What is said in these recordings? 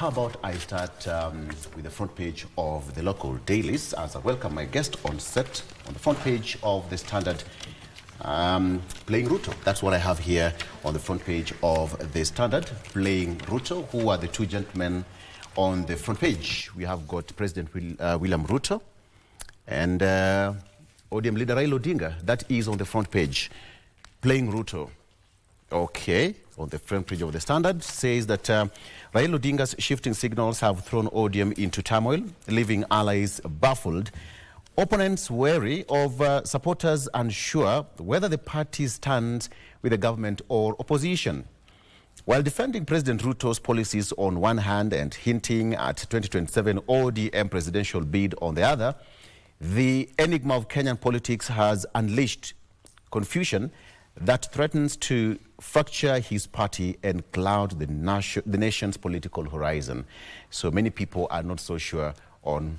How about I start with the front page of the local dailies as I welcome my guest on set on the front page of the Standard, playing Ruto. That's what I have here on the front page of the Standard, playing Ruto. Who are the two gentlemen on the front page? We have got President William Ruto and ODM leader Raila Odinga. That is on the front page, playing Ruto. Okay, on the front page of the Standard says that Raila Odinga's shifting signals have thrown ODM into turmoil, leaving allies baffled. Opponents wary of supporters unsure whether the party stands with the government or opposition. While defending President Ruto's policies on one hand and hinting at 2027 ODM presidential bid on the other, the enigma of Kenyan politics has unleashed confusion that threatens to fracture his party and cloud the nation's political horizon. So many people are not so sure on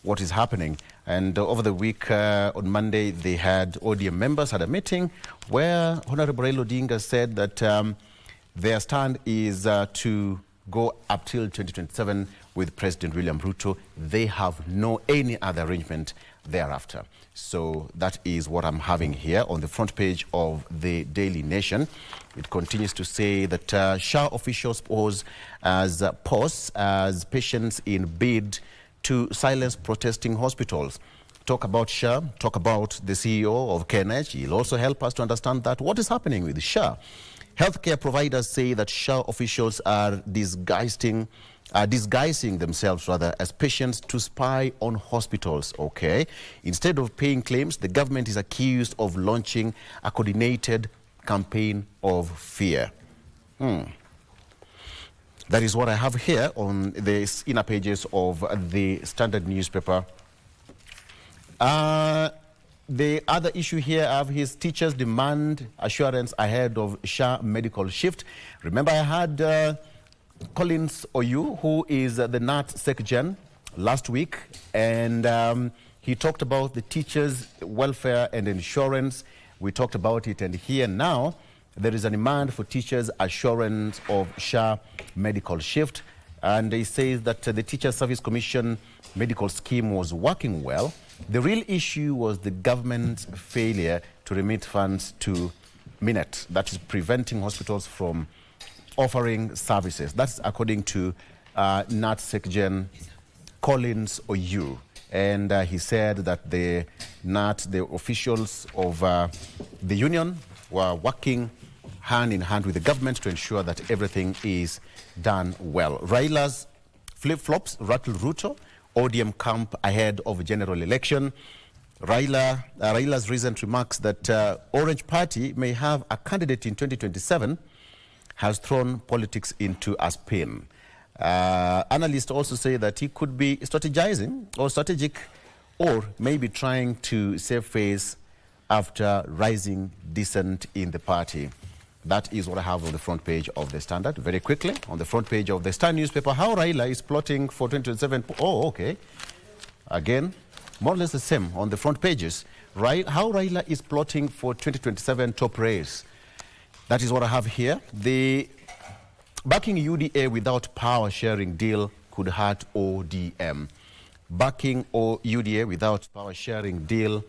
what is happening. And over the week, on Monday, they had ODM members had a meeting where Honorable Raila Odinga said that their stand is to go up till 2027 with President William Ruto. They have no any other arrangement thereafter. So that is what I'm having here on the front page of the Daily Nation. It continues to say that SHA officials pose as patients in bid to silence protesting hospitals. Talk about SHA, talk about the CEO of KNH. He'll also help us to understand that what is happening with SHA. Healthcare providers say that SHA officials are disguising themselves as patients to spy on hospitals. Okay, instead of paying claims, the government is accused of launching a coordinated campaign of fear. That is what I have here on the inner pages of the Standard newspaper. The other issue here of his teachers demand assurance ahead of SHA medical shift. Remember, I had Collins Oyu, who is the NAT SecGen, last week, and he talked about the teachers' welfare and insurance. We talked about it, and here now there is a demand for teachers' assurance of SHA medical shift, and he says that the Teacher Service Commission medical scheme was working well. The real issue was the government's failure to remit funds to Minet, that is preventing hospitals from offering services. That's according to NAT SecGen Collins Oyu. And he said that the officials of the union were working hand in hand with the government to ensure that everything is done well. Raila's flip-flops rattle Ruto, ODM camp ahead of a general election. Raila's recent remarks that Orange Party may have a candidate in 2027 has thrown politics into a spin. Analysts also say that he could be strategizing or strategic, or maybe trying to save face after rising dissent in the party. That is what I have on the front page of the Standard. Very quickly, on the front page of the Star newspaper, how Raila is plotting for 2027. Oh, okay. Again, more or less the same on the front pages. How Raila is plotting for 2027 top race. That is what I have here. The backing UDA without power sharing deal could hurt ODM. Backing UDA without power sharing deal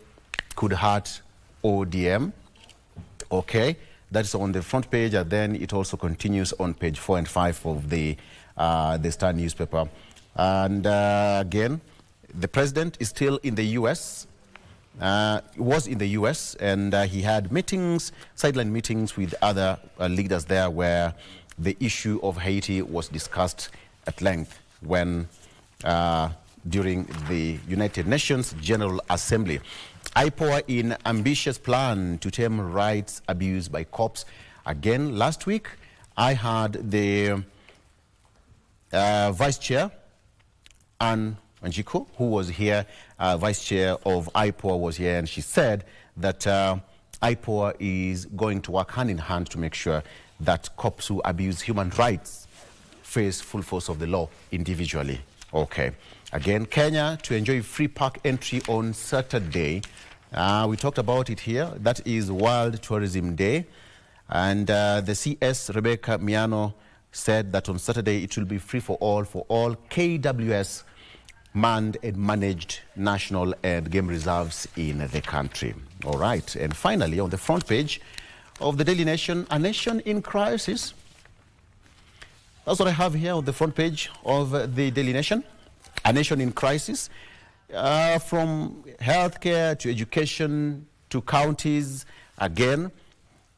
could hurt ODM. Okay, that's on the front page, and then it also continues on page 4 and 5 of the Star newspaper. And again, the president is still in the U.S., was in the U.S., and he had meetings, sideline meetings with other leaders there, where the issue of Haiti was discussed at length when during the United Nations General Assembly. IPOA in ambitious plan to tame rights abuse by cops. Again, last week, I had the Vice Chair, Anne Wanjiku, who was here, Vice Chair of IPOA was here, and she said that IPOA is going to work hand in hand to make sure that cops who abuse human rights face full force of the law individually. Okay. Again, Kenya to enjoy free park entry on Saturday. We talked about it here. That is World Tourism Day. And the CS Rebecca Miano said that on Saturday it will be free for all KWS manned and managed national and game reserves in the country. All right, and finally on the front page of the Daily Nation, a nation in crisis. That's what I have here on the front page of the Daily Nation, a nation in crisis. From healthcare to education to counties, again,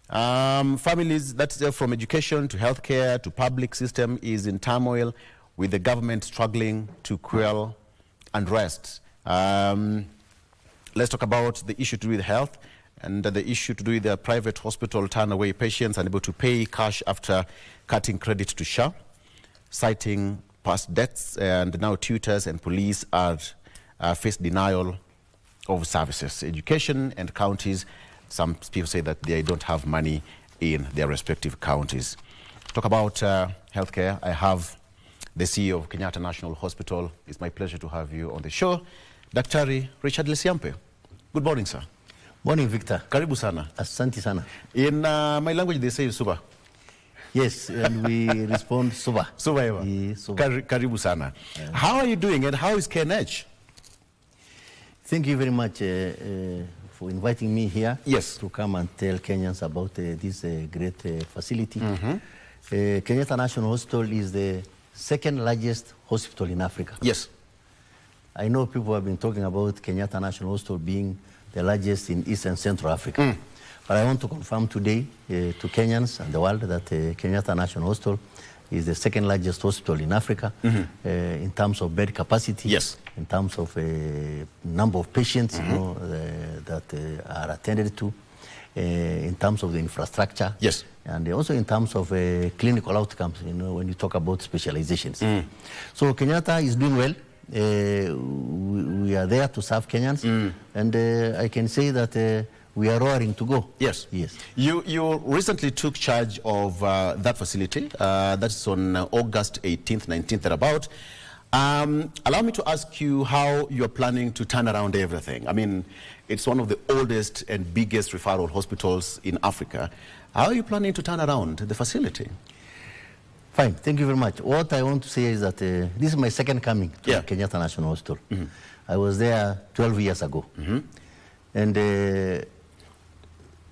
families, that's from education to healthcare to public system is in turmoil, with the government struggling to quell unrest. Let's talk about the issue to do with health and the issue to do with the private hospital turn away patients unable to pay cash after cutting credit to SHA, citing past debts, and now tutors and police are face denial of services. Education and counties, some people say that they don't have money in their respective counties. Talk about healthcare. I have the CEO of Kenyatta National Hospital. It's my pleasure to have you on the show, Daktari Richard Lesiampe. Good morning, sir. Morning, Victor. Karibu sana. Asante sana. In my language, they say suba. Yes, and we respond suba. Suba eva. Karibu sana. How are you doing, and how is KNH? Thank you very much for inviting me here. Yes. To come and tell Kenyans about this great facility. Kenyatta National Hospital is the second largest hospital in Africa. Yes. I know people have been talking about Kenyatta National Hospital being the largest in East and Central Africa. But I want to confirm today to Kenyans and the world that Kenyatta National Hospital is the second largest hospital in Africa in terms of bed capacity. Yes. In terms of number of patients that are attended to, in terms of the infrastructure. Yes. And also in terms of clinical outcomes, when you talk about specializations. So Kenyatta is doing well. We are there to serve Kenyans. And I can say that we are roaring to go. Yes. Yes. You recently took charge of that facility. That's on August 18th, 19th, thereabout. Allow me to ask you how you're planning to turn around everything. I mean, it's one of the oldest and biggest referral hospitals in Africa. How are you planning to turn around the facility? Fine, thank you very much. What I want to say is that this is my second coming to Kenyatta National Hospital. I was there 12 years ago. And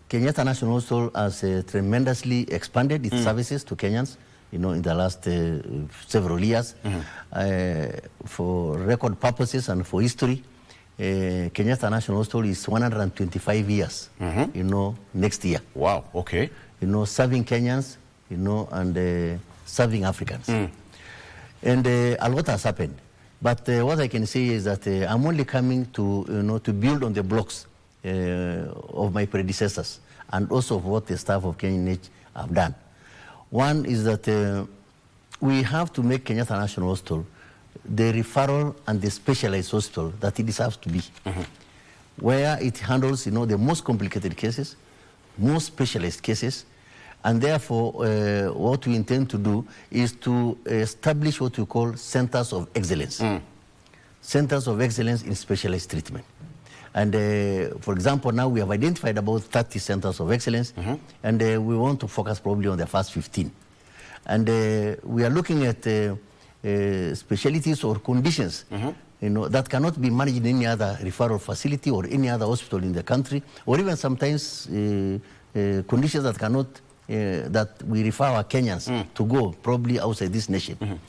Kenyatta National Hospital has tremendously expanded its services to Kenyans, in the last several years. For record purposes and for history, Kenyatta National Hospital is 125 years, next year. Wow, okay. Serving Kenyans, and serving Africans. And a lot has happened. But what I can say is that I'm only coming to, to build on the blocks of my predecessors and also of what the staff of KNH have done. One is that we have to make Kenyatta National Hospital the referral and the specialized hospital that it deserves to be, where it handles, the most complicated cases, most specialized cases, and therefore what we intend to do is to establish what we call centers of excellence. Centers of excellence in specialized treatment. And for example, now we have identified about 30 centers of excellence, and we want to focus probably on the first 15. And we are looking at specialties or conditions that cannot be managed in any other referral facility or any other hospital in the country, or even sometimes conditions that cannot, that we refer our Kenyans to go probably outside this nation.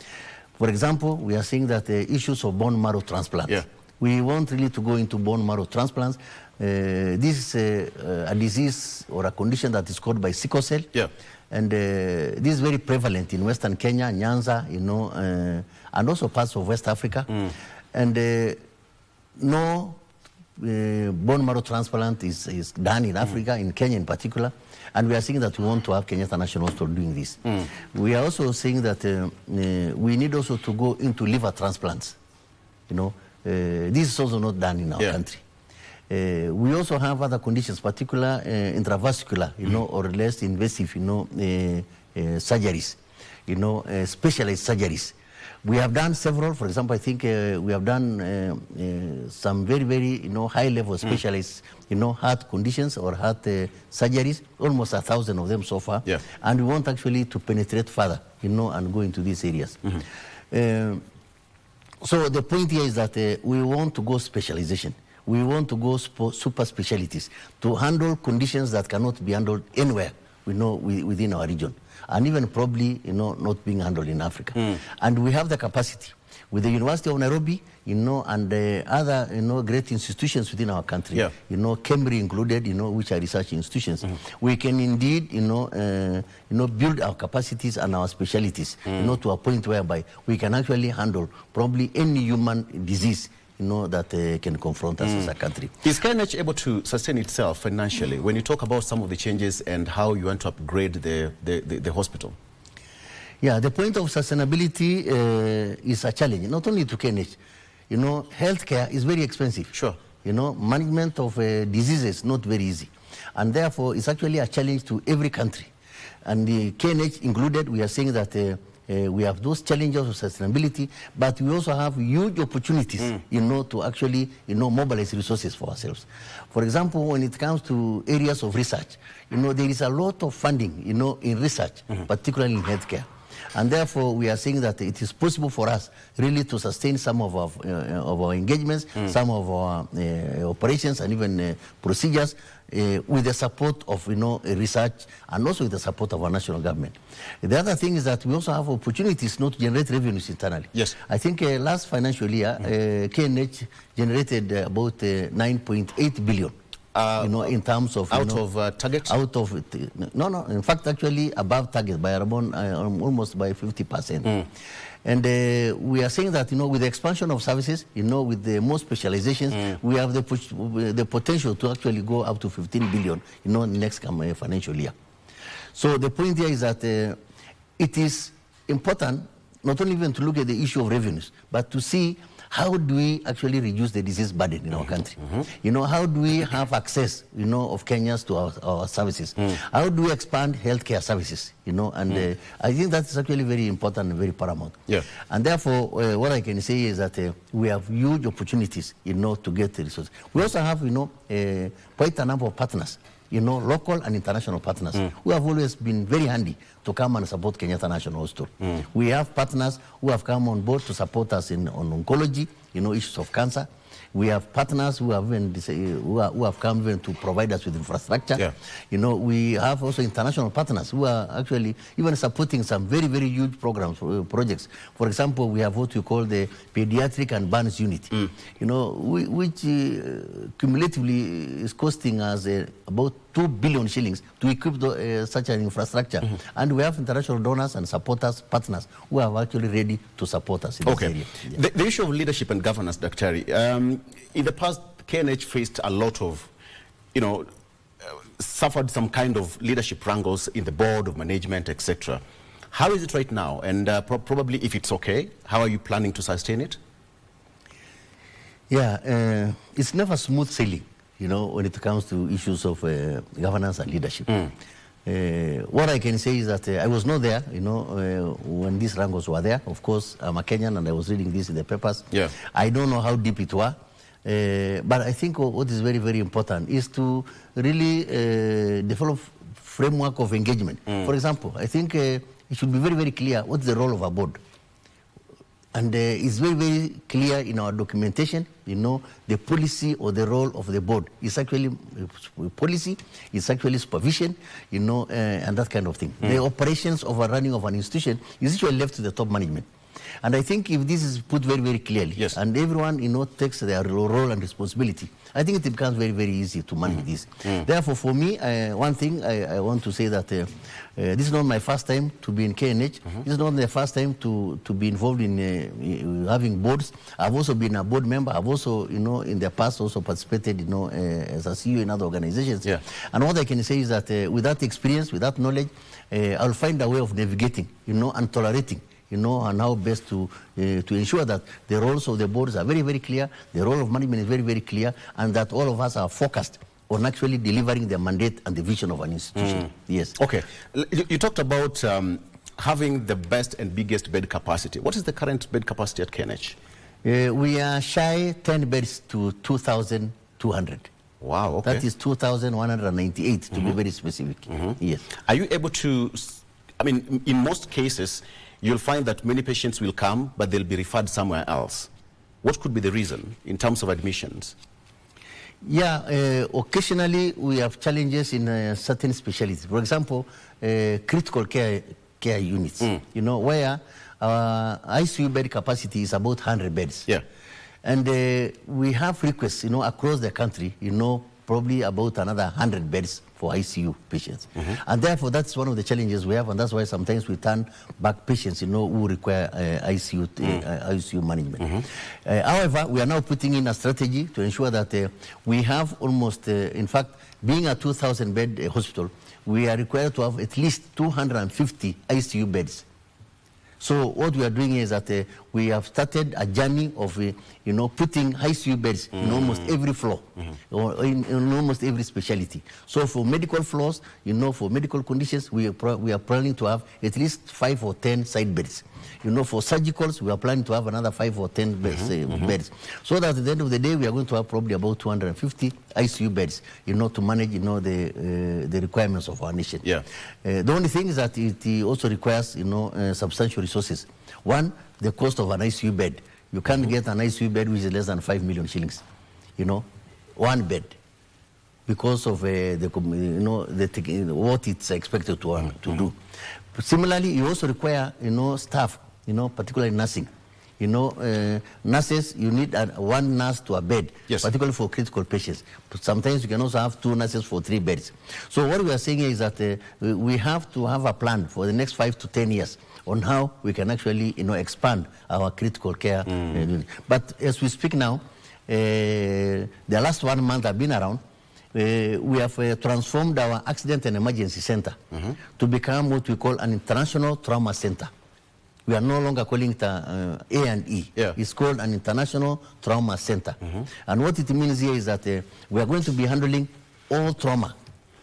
For example, we are seeing that issues of bone marrow transplants. We want really to go into bone marrow transplants. This is a disease or a condition that is caused by sickle cell. And this is very prevalent in Western Kenya, Nyanza, and also parts of West Africa. And no bone marrow transplant is done in Africa, in Kenya in particular. And we are saying that we want to have Kenyatta National Hospital doing this. We are also saying that we need also to go into liver transplants. This is also not done in our country. We also have other conditions, particular intravascular, or less invasive, surgeries, specialized surgeries. We have done several. For example, I think we have done some very, very, high-level specialized, heart conditions or heart surgeries, almost 1,000 of them so far. Yeah. And we want actually to penetrate further, and go into these areas. So the point here is that we want to go specialization. We want to go super specialties to handle conditions that cannot be handled anywhere, within our region, and even probably, not being handled in Africa. And we have the capacity with the University of Nairobi, and other, great institutions within our country, Cambridge included, which are research institutions. We can indeed, build our capacities and our specialties, to a point whereby we can actually handle probably any human disease, that can confront us as a country. Is KNH able to sustain itself financially when you talk about some of the changes and how you want to upgrade the hospital? Yeah, the point of sustainability is a challenge, not only to KNH. Healthcare is very expensive. Sure. Management of diseases not very easy. And therefore, it's actually a challenge to every country. And the KNH included, we are saying that we have those challenges of sustainability, but we also have huge opportunities, to actually, mobilize resources for ourselves. For example, when it comes to areas of research, there is a lot of funding, in research, particularly in healthcare. And therefore, we are saying that it is possible for us really to sustain some of our engagements, some of our operations, and even procedures with the support of research, and also with the support of our national government. The other thing is that we also have opportunities not to generate revenues internally. Yes. I think last financial year, KNH generated about 9.8 billion. In terms of target? No. In fact, actually above target by around almost by 50%. And we are saying that with the expansion of services, with the more specializations, we have the potential to actually go up to 15 billion, in the next financial year. So the point here is that it is important not only even to look at the issue of revenues, but to see how do we actually reduce the disease burden in our country? How do we have access, of Kenyans to our services? How do we expand healthcare services? And I think that's actually very important and very paramount. Yeah. And therefore, what I can say is that we have huge opportunities, to get the resources. We also have, quite a number of partners, local and international partners who have always been very handy to come and support Kenyatta National Hospital. We have partners who have come on board to support us on oncology, issues of cancer. We have partners who have come even to provide us with infrastructure. Yeah. We have also international partners who are actually even supporting some very, very huge programs, projects. For example, we have what we call the Pediatric and Burns Unit, which cumulatively is costing us about 2 billion shillings to equip such an infrastructure. And we have international donors and supporters, partners, who are actually ready to support us in this area. Yeah. The issue of leadership and governance, Dr. In the past, KNH faced a lot of, suffered some kind of leadership wrangles in the board of management, etc. How is it right now? And probably, if it's okay, how are you planning to sustain it? Yeah, it's never smooth sailing, when it comes to issues of governance and leadership. What I can say is that I was not there, when these wrangles were there. Of course, I'm a Kenyan and I was reading this in the papers. Yeah. I don't know how deep it was. But I think what is very, very important is to really develop framework of engagement. For example, I think it should be very, very clear what's the role of a board. And it's very, very clear in our documentation, the policy or the role of the board is actually policy, it's actually supervision, and that kind of thing. The operations of a running of an institution is usually left to the top management. And I think if this is put very, very clearly, yes, and everyone, takes their role and responsibility, I think it becomes very, very easy to manage this. Therefore, for me, one thing I want to say that this is not my first time to be in KNH. This is not the first time to be involved in having boards. I've also been a board member. I've also, in the past also participated, as a CEO in other organizations. Yeah. And what I can say is that with that experience, with that knowledge, I'll find a way of navigating, and tolerating, and how best to ensure that the roles of the boards are very, very clear, the role of management is very, very clear, and that all of us are focused on actually delivering the mandate and the vision of an institution. Yes. Okay. You talked about having the best and biggest bed capacity. What is the current bed capacity at KNH? We are shy 10 beds to 2,200. Wow, okay. That is 2,198 to be very specific. Yes. Are you able to, I mean, in most cases, you'll find that many patients will come, but they'll be referred somewhere else. What could be the reason in terms of admissions? Yeah, occasionally we have challenges in certain specialties. For example, critical care units, you know, where ICU bed capacity is about 100 beds. Yeah. And we have requests, you know, across the country, you know, probably about another 100 beds for ICU patients. And therefore, that's one of the challenges we have, and that's why sometimes we turn back patients, you know, who require ICU management. However, we are now putting in a strategy to ensure that we have almost, in fact, being a 2,000-bed hospital, we are required to have at least 250 ICU beds. So what we are doing is that we have started a journey of, you know, putting ICU beds in almost every floor, or in almost every specialty. So for medical floors, you know, for medical conditions, we are planning to have at least 5 or 10 side beds. You know, for surgicals, we are planning to have another 5 or 10 beds. So that at the end of the day, we are going to have probably about 250 ICU beds, you know, to manage, you know, the requirements of our nation. Yeah. The only thing is that it also requires, you know, substantial resources. One, the cost of an ICU bed. You can't get an ICU bed which is less than 5 million shillings, you know, one bed, because of what it's expected to do. But similarly, you also require, you know, staff, you know, particularly nursing. You know, nurses, you need one nurse to a bed, yes, particularly for critical patients. But sometimes you can also have 2 nurses for 3 beds. So what we are saying is that we have to have a plan for the next 5 to 10 years on how we can actually, you know, expand our critical care. But as we speak now, the last 1 month I've been around, we have transformed our accident and emergency center to become what we call an international trauma center. We are no longer calling it A&E. Yeah. It's called an international trauma center. And what it means here is that we are going to be handling all trauma,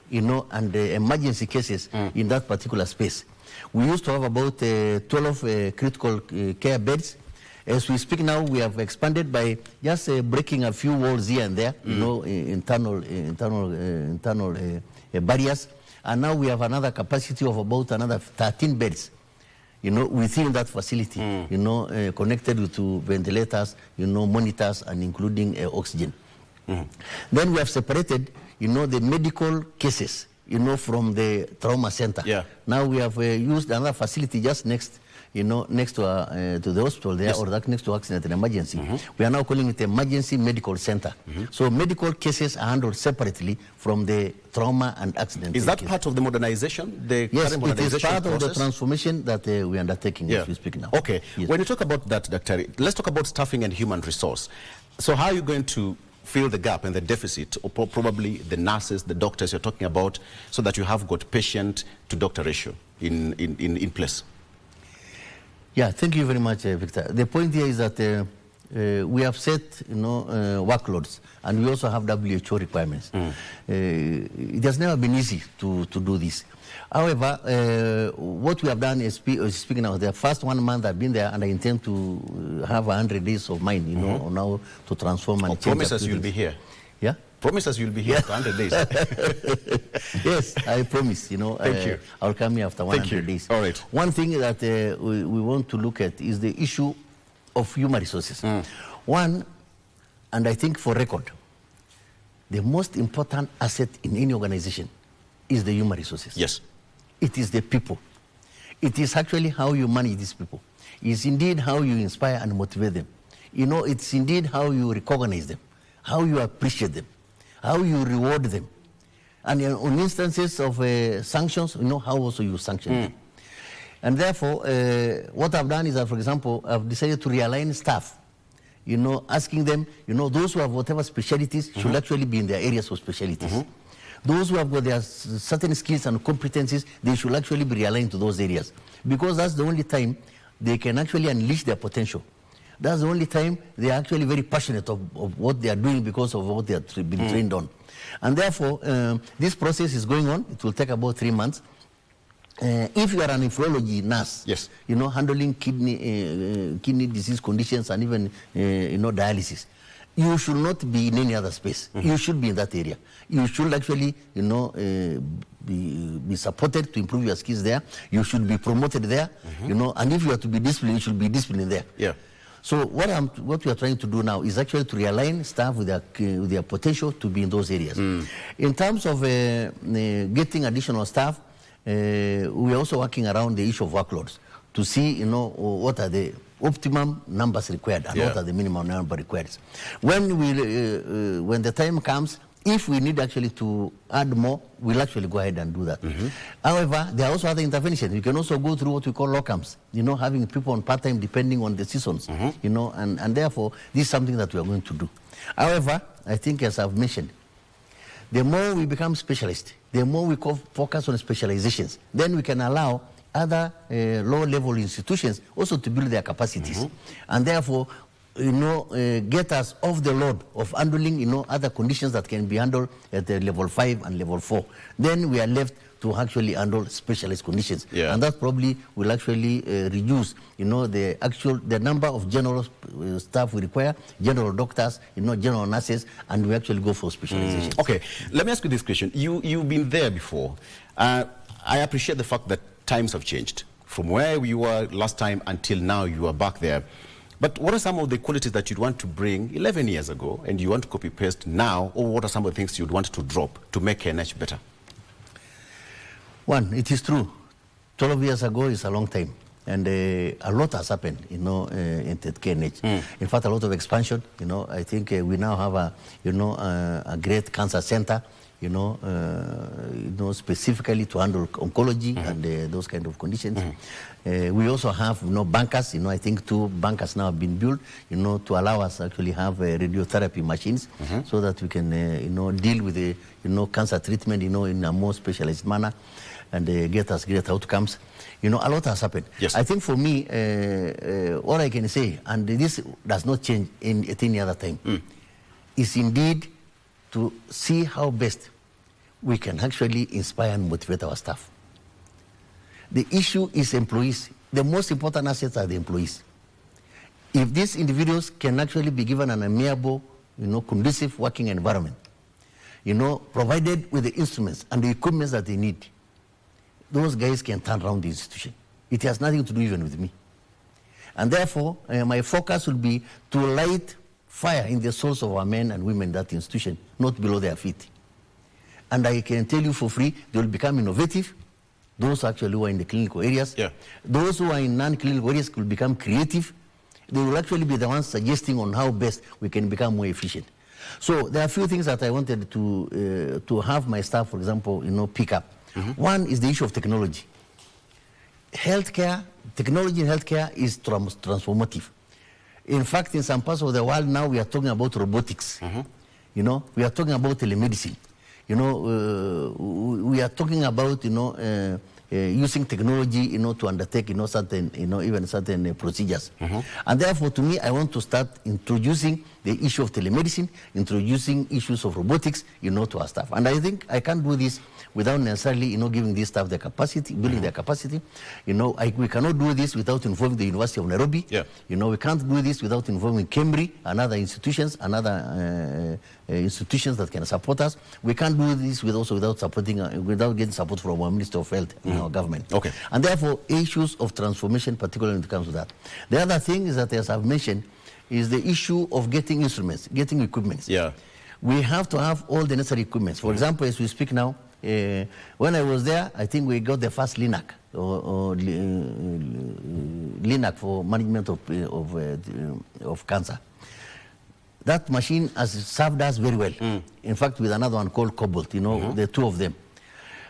you know, and emergency cases in that particular space. We used to have about 12 critical care beds. As we speak now, we have expanded by just breaking a few walls here and there, you know, internal barriers. And now we have another capacity of about another 13 beds, you know, within that facility, you know, connected to ventilators, you know, monitors, and including oxygen. Then we have separated, you know, the medical cases, you know, from the trauma center. Yeah. Now we have used another facility just next, you know, next to the hospital there, or that next to accident and emergency. We are now calling it emergency medical center. So medical cases are handled separately from the trauma and accident. Is that part of the modernization? Yes, it is part of the transformation that we are undertaking as we speak now. Okay. Yes. When you talk about that, Dr., let's talk about staffing and human resource. So how are you going to fill the gap and the deficit, or probably the nurses, the doctors you're talking about, so that you have got patient to doctor ratio in place? Yeah, thank you very much, Victor. The point here is that we have set, you know, workloads, and we also have WHO requirements. It has never been easy to do this. However, what we have done is, speaking of the first 1 month I've been there, and I intend to have 100 days of mine, you know, now to transform and change. Promise us you'll be here. Yeah? Promise us you'll be here for 100 days. Yes, I promise, you know. Thank you. I'll come here after 100 days. All right. One thing that we want to look at is the issue of human resources. One, and I think for record, the most important asset in any organization is the human resources. Yes. It is the people. It is actually how you manage these people. It's indeed how you inspire and motivate them. You know, it's indeed how you recognize them, how you appreciate them, how you reward them. And on instances of sanctions, you know, how also you sanction them. And therefore, what I've done is that, for example, I've decided to realign staff, you know, asking them, you know, those who have whatever specialties should actually be in their areas of specialties. Those who have got their certain skills and competencies, they should actually be realigned to those areas, because that's the only time they can actually unleash their potential. That's the only time they are actually very passionate of what they are doing because of what they have been trained on. And therefore, this process is going on. It will take about 3 months. if you are an nephrology nurse, yes, you know, handling kidney disease conditions and even, you know, dialysis, you should not be in any other space. You should be in that area. You should actually, you know, be supported to improve your skills there. You should be promoted there, you know, and if you are to be disciplined, you should be disciplined there. Yeah. So what we are trying to do now is actually to realign staff with their potential to be in those areas. In terms of getting additional staff, we are also working around the issue of workloads to see, you know, what are the optimum numbers required and what are the minimum number required. When the time comes, if we need actually to add more, we'll actually go ahead and do that. However, there are also other interventions. You can also go through what we call locums, you know, having people on part-time depending on the seasons, you know, and therefore, this is something that we are going to do. However, I think as I've mentioned, the more we become specialists, the more we focus on specializations, then we can allow other low-level institutions also to build their capacities. And therefore, you know, get us off the load of handling, you know, other conditions that can be handled at the level 5 and level 4. Then we are left to actually handle specialist conditions. And that probably will actually reduce, you know, the number of general staff we require, general doctors, you know, general nurses, and we actually go for specialization. Okay, let me ask you this question. You've been there before. I appreciate the fact that times have changed. From where you were last time until now, you are back there. But what are some of the qualities that you'd want to bring 11 years ago and you want to copy-paste now, or what are some of the things you'd want to drop to make KNH better? One, it is true. 12 years ago is a long time. And a lot has happened, you know, in KNH. In fact, a lot of expansion. You know, I think we now have a great cancer center, you know, specifically to handle oncology and those kind of conditions. We also have, you know, bankers. You know, I think 2 bankers now have been built, you know, to allow us actually have radiotherapy machines so that we can, you know, deal with the, you know, cancer treatment, you know, in a more specialized manner and get us great outcomes. You know, a lot has happened. Yes. I think for me, what I can say, and this does not change at any other time, is indeed to see how best we can actually inspire and motivate our staff. The issue is employees. The most important assets are the employees. If these individuals can actually be given an amiable, you know, conducive working environment, you know, provided with the instruments and the equipment that they need, those guys can turn around the institution. It has nothing to do even with me. And therefore, my focus will be to light fire in the souls of our men and women in that institution, not below their feet. And I can tell you for free, they will become innovative. Those actually who are in the clinical areas. Those who are in non-clinical areas will become creative. They will actually be the ones suggesting on how best we can become more efficient. So there are a few things that I wanted to have my staff, for example, you know, pick up. One is the issue of technology. Healthcare, technology in healthcare is transformative. In fact, in some parts of the world now, we are talking about robotics. You know, we are talking about telemedicine. You know, we are talking about, you know, using technology, you know, to undertake, you know, certain, you know, even certain procedures. And therefore, to me, I want to start introducing the issue of telemedicine, introducing issues of robotics, you know, to our staff. And I think I can't do this without necessarily, you know, giving these staff the capacity, building their capacity. You know, we cannot do this without involving the University of Nairobi. You know, we can't do this without involving Cambridge and other institutions and other institutions that can support us. We can't do this without supporting, without getting support from our Minister of Health in our government. And therefore, issues of transformation, particularly when it comes to that. The other thing is that, as I've mentioned, is the issue of getting instruments, getting equipment. We have to have all the necessary equipment. For example, as we speak now, when I was there, I think we got the first LINAC, or LINAC for management of cancer. That machine has served us very well. In fact, with another one called Cobalt, you know, the 2 of them.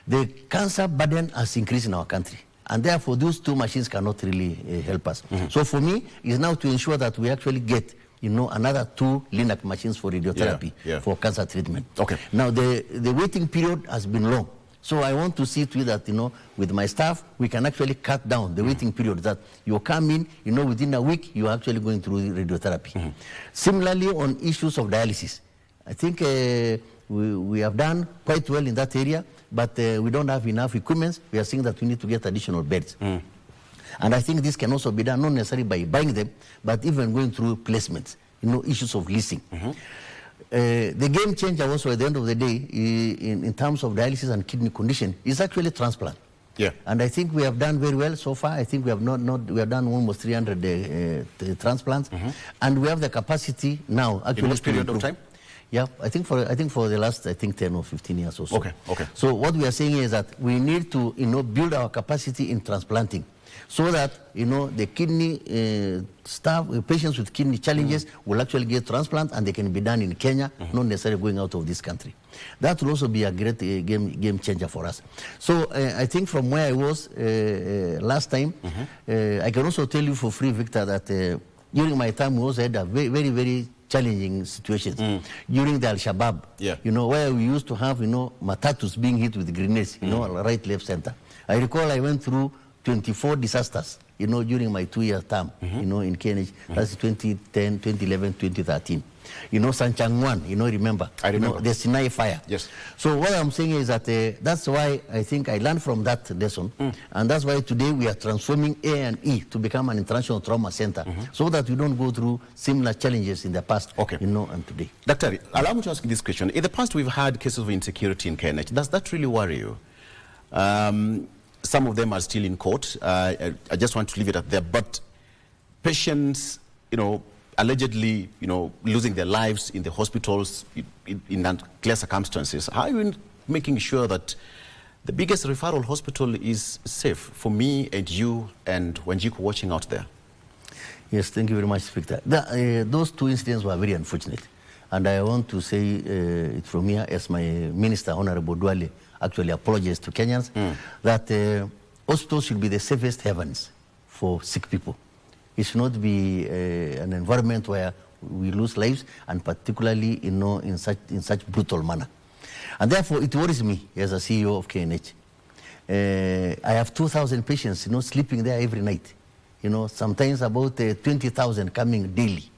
The cancer burden has increased in our country. And therefore, those 2 machines cannot really help us. So for me, it's now to ensure that we actually get, you know, another 2 LINAC machines for radiotherapy for cancer treatment. Now, the waiting period has been long. So I want to see to it that, you know, with my staff, we can actually cut down the waiting period, that you come in, you know, within a week, you're actually going through radiotherapy. Similarly, on issues of dialysis, I think we have done quite well in that area, but we don't have enough equipment. We are seeing that we need to get additional beds. And I think this can also be done not necessarily by buying them, but even going through placements, issues of leasing. The game changer also at the end of the day in terms of dialysis and kidney condition is actually transplant. Yeah. And I think we have done very well so far. I think we have we have done almost 300 transplants, and we have the capacity now. Actually, in what period of time? Yeah, I think for the last 10 or 15 years or so. Okay. So what we are saying is that we need to build our capacity in transplanting, so that the kidney staff, patients with kidney challenges will actually get transplant, and they can be done in Kenya, not necessarily going out of this country. That will also be a great game changer for us. So I think from where I was last time, I can also tell you for free, Victor, that during my time we also had a very, very challenging situations during the Al-Shabaab, where we used to have, matatus being hit with grenades, right, left, center. I recall I went through 24 disasters, during my 2-year term, in KNH. That's 2010, 2011, 2013. Sanchangwan, remember? I remember. The Sinai fire. Yes. So what I'm saying is that that's why I think I learned from that lesson. And that's why today we are transforming A&E to become an international trauma center, so that we don't go through similar challenges in the past, and today. Doctor, allow me to ask you this question. In the past, we've had cases of insecurity in KNH. Does that really worry you? Some of them are still in court. I just want to leave it at there. But patients, allegedly, losing their lives in the hospitals in unclear circumstances. How are you making sure that the biggest referral hospital is safe for me and you and Wanjiku watching out there? Yes, thank you very much, Victor. Those two incidents were very unfortunate. And I want to say it from here, as my minister, Honorable Duale, actually apologized to Kenyans, that hospitals should be the safest heavens for sick people. It should not be an environment where we lose lives, and particularly in such brutal manner. And therefore, it worries me as a CEO of KNH. I have 2,000 patients, sleeping there every night. Sometimes about 20,000 coming daily.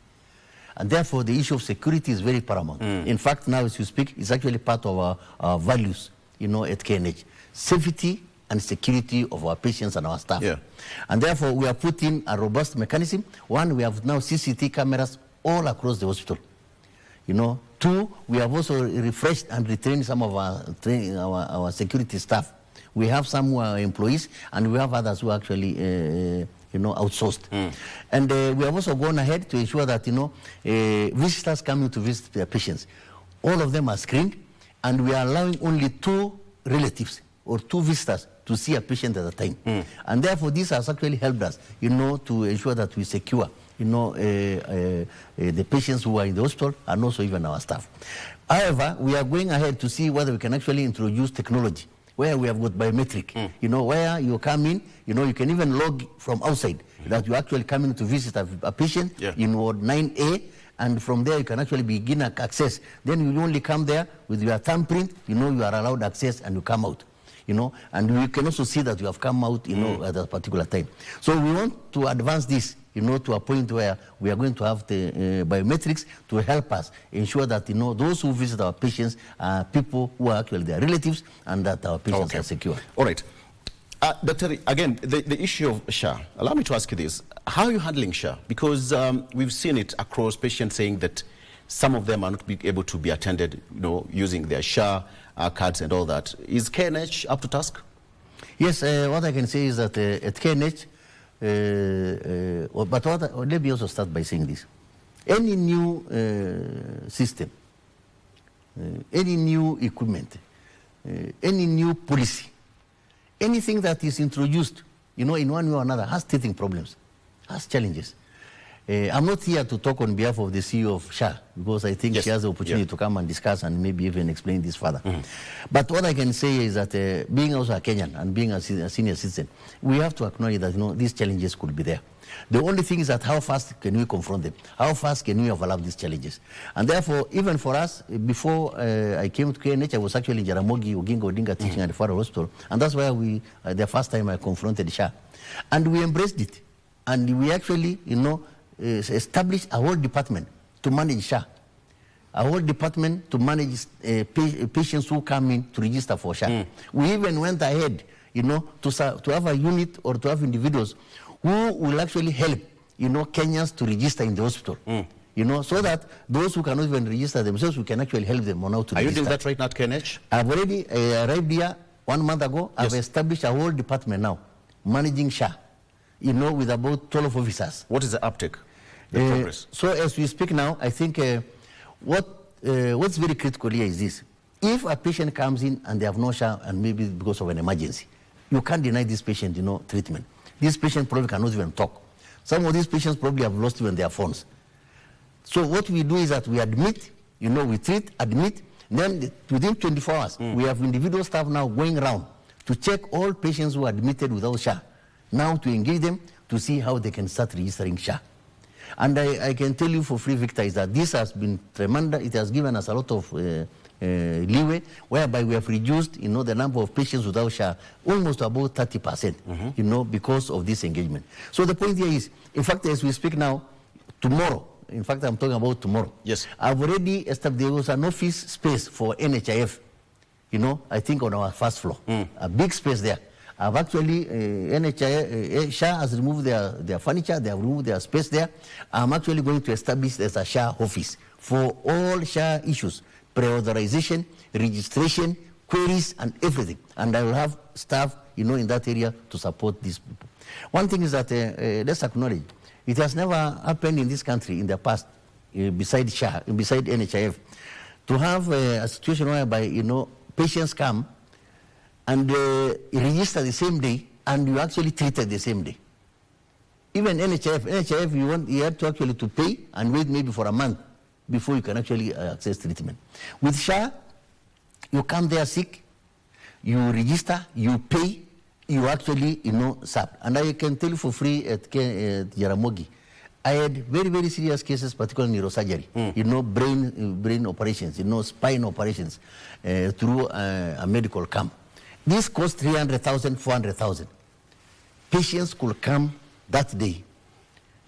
And therefore, the issue of security is very paramount. In fact, now as you speak, it's actually part of our values, at KNH. Safety and security of our patients and our staff. Yeah. And therefore, we are putting a robust mechanism. One, we have now CCTV cameras all across the hospital. Two, we have also refreshed and retrained some of our security staff. We have some who are employees, and we have others who are actually outsourced. And we have also gone ahead to ensure that visitors coming to visit their patients, all of them are screened, and we are allowing only 2 relatives or 2 visitors to see a patient at a time. And therefore, this has actually helped us, to ensure that we secure, the patients who are in the hospital and also even our staff. However, we are going ahead to see whether we can actually introduce technology where we have got biometric, where you come in, you can even log from outside that you actually coming to visit a patient in Ward 9A, and from there you can actually begin access. Then you only come there with your thumbprint, you are allowed access, and you come out. And we can also see that you have come out, at a particular time. So we want to advance this, to a point where we are going to have the biometrics to help us ensure that, those who visit our patients are people who are actually their relatives, and that our patients are secure. All right. Doctor, again, the issue of SHA, allow me to ask you this. How are you handling SHA? Because we've seen it across patients saying that some of them are not able to be attended, using their SHA cards and all that. Is KNH up to task? Yes, what I can say is that at KNH, let me also start by saying this. Any new system, any new equipment, any new policy, anything that is introduced, in one way or another, has teething problems, has challenges. I'm not here to talk on behalf of the CEO of SHA, because I think she has the opportunity to come and discuss and maybe even explain this further. But what I can say is that being also a Kenyan and being a senior citizen, we have to acknowledge that these challenges could be there. The only thing is that how fast can we confront them? How fast can we overlap these challenges? And therefore, even for us, before I came to KNH, I was actually in Jaramogi Oginga Odinga teaching at the Federal Hospital. And that's where the first time I confronted SHA. And we embraced it. And we actually, established a whole department to manage SHA. a whole department to manage patients who come in to register for SHA. We even went ahead, to have a unit or to have individuals who will actually help, Kenyans to register in the hospital. So that those who cannot even register themselves, we can actually help them on how to register. Are you doing that right now at KNH? I've already arrived here 1 month ago. Yes. I've established a whole department now, managing SHA, with about 12 officers. What is the uptake, the progress? So as we speak now, I think what's very critical here is this. If a patient comes in and they have no SHA, and maybe because of an emergency, you can't deny this patient, treatment. This patient probably cannot even talk. Some of these patients probably have lost even their phones. So what we do is that we admit, we treat, admit, then within 24 hours, we have individual staff now going around to check all patients who are admitted without SHA, now to engage them to see how they can start registering SHA. And I can tell you for free, Victor, is that this has been tremendous. It has given us a lot of leeway, whereby we have reduced, the number of patients without SHA almost about 30%, because of this engagement. So the point here is, in fact, as we speak now, tomorrow, in fact, I'm talking about tomorrow. Yes. I've already established, there was an office space for NHIF, I think on our first floor, a big space there. I've actually, SHA has removed their furniture, they have removed their space there. I'm actually going to establish as a SHA office for all SHA issues, pre-authorization, registration, queries, and everything. And I will have staff, in that area to support these people. One thing is that, let's acknowledge, it has never happened in this country in the past, beside SHA, beside NHIF, to have a situation whereby, patients come and register the same day, and you actually treated the same day. Even NHIF, you have to actually to pay and wait maybe for a month before you can actually access treatment. With SHA, you come there sick, you register, you pay, you actually, serve. And I can tell you for free at Jaramogi, I had very, very serious cases, particularly neurosurgery, brain operations, spine operations through a medical camp. This cost 300,000, 400,000. Patients could come that day,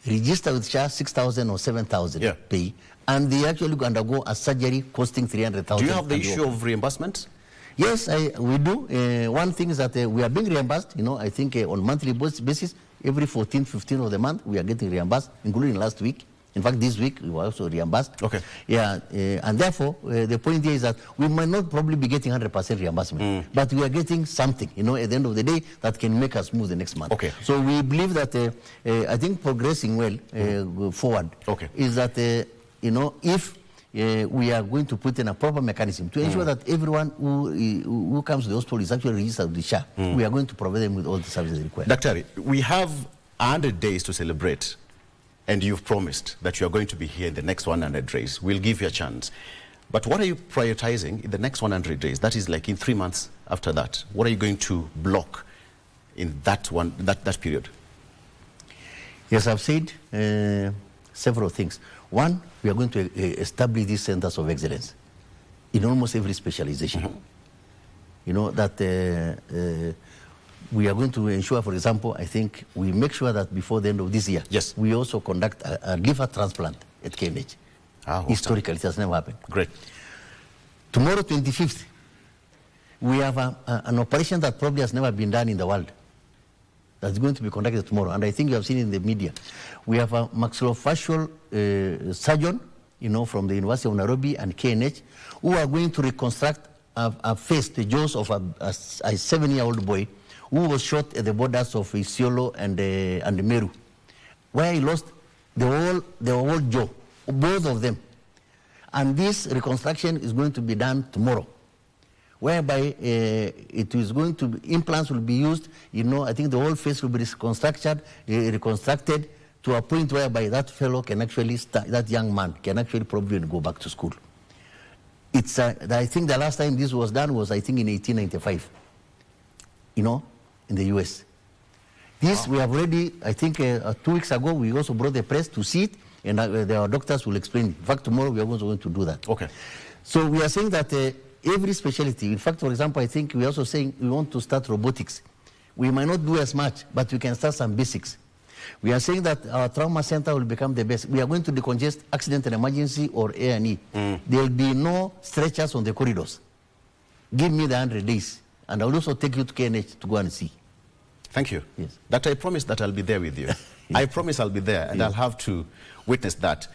register with SHA 6,000 or 7,000, pay, and they actually undergo a surgery costing 300,000. Do you have the issue of reimbursement? Yes, we do. One thing is that we are being reimbursed, I think on monthly basis, every 14th, 15th of the month, we are getting reimbursed, including last week. In fact, this week, we were also reimbursed. Okay. Yeah, and therefore, the point here is that we might not probably be getting 100% reimbursement, but we are getting something, at the end of the day, that can make us move the next month. Okay. So we believe that, I think progressing well forward is that, if we are going to put in a proper mechanism to ensure that everyone who comes to the hospital is actually registered with the SHA, we are going to provide them with all the services required. Dr. We have 100 days to celebrate, and you've promised that you are going to be here in the next 100 days. We'll give you a chance. But what are you prioritizing in the next 100 days? That is like in 3 months after that. What are you going to block in that period? Yes, I've said several things. One, we are going to establish these centers of excellence in almost every specialization. That we are going to ensure, for example, I think we make sure that before the end of this year, we also conduct a liver transplant at KNH. Historically, it has never happened. Great. Tomorrow, 25th, we have an operation that probably has never been done in the world. That's going to be conducted tomorrow, and I think you have seen it in the media. We have a maxillofacial surgeon, from the University of Nairobi and KNH, who are going to reconstruct a face, the jaws of a 7-year-old boy who was shot at the borders of Isiolo and Meru, where he lost the whole jaw, both of them. And this reconstruction is going to be done tomorrow, whereby it is going to be, implants will be used, I think the whole face will be reconstructed to a point whereby that fellow can actually start, that young man can actually probably go back to school. It's, I think the last time this was done was, I think, in 1895, in the US. This we have already, I think 2 weeks ago, we also brought the press to see it, and our doctors will explain it. In fact, tomorrow we are also going to do that. Okay. So we are saying that every specialty, in fact, for example, I think we are also saying we want to start robotics. We might not do as much, but we can start some basics. We are saying that our trauma center will become the best. We are going to decongest accident and emergency or A&E. There will be no stretchers on the corridors. Give me the 100 days, and I will also take you to KNH to go and see. Thank you. Yes. Doctor, I promise that I'll be there with you. Yes. I promise I'll be there, and Yes. I'll have to witness that.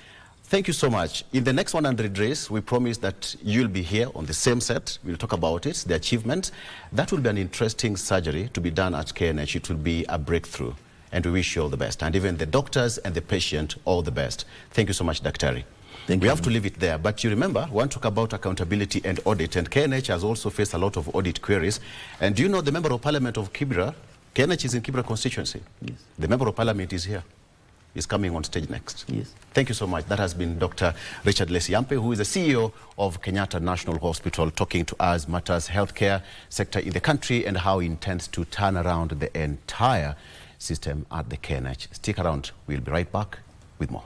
Thank you so much. In the next 100 days, we promise that you'll be here on the same set. We'll talk about it, the achievement. That will be an interesting surgery to be done at KNH. It will be a breakthrough, and we wish you all the best. And even the doctors and the patient, all the best. Thank you so much, Daktari. Thank we you. have to leave it there. But you remember, we want to talk about accountability and audit. And KNH has also faced a lot of audit queries. And do you know the Member of Parliament of Kibra? KNH is in Kibra constituency. Yes. The Member of Parliament is here. He's coming on stage next. Yes. Thank you so much. That has been Dr. Richard Lesiampe, who is the CEO of Kenyatta National Hospital, talking to us matters healthcare sector in the country and how he intends to turn around the entire system at the KNH. Stick around. We'll be right back with more.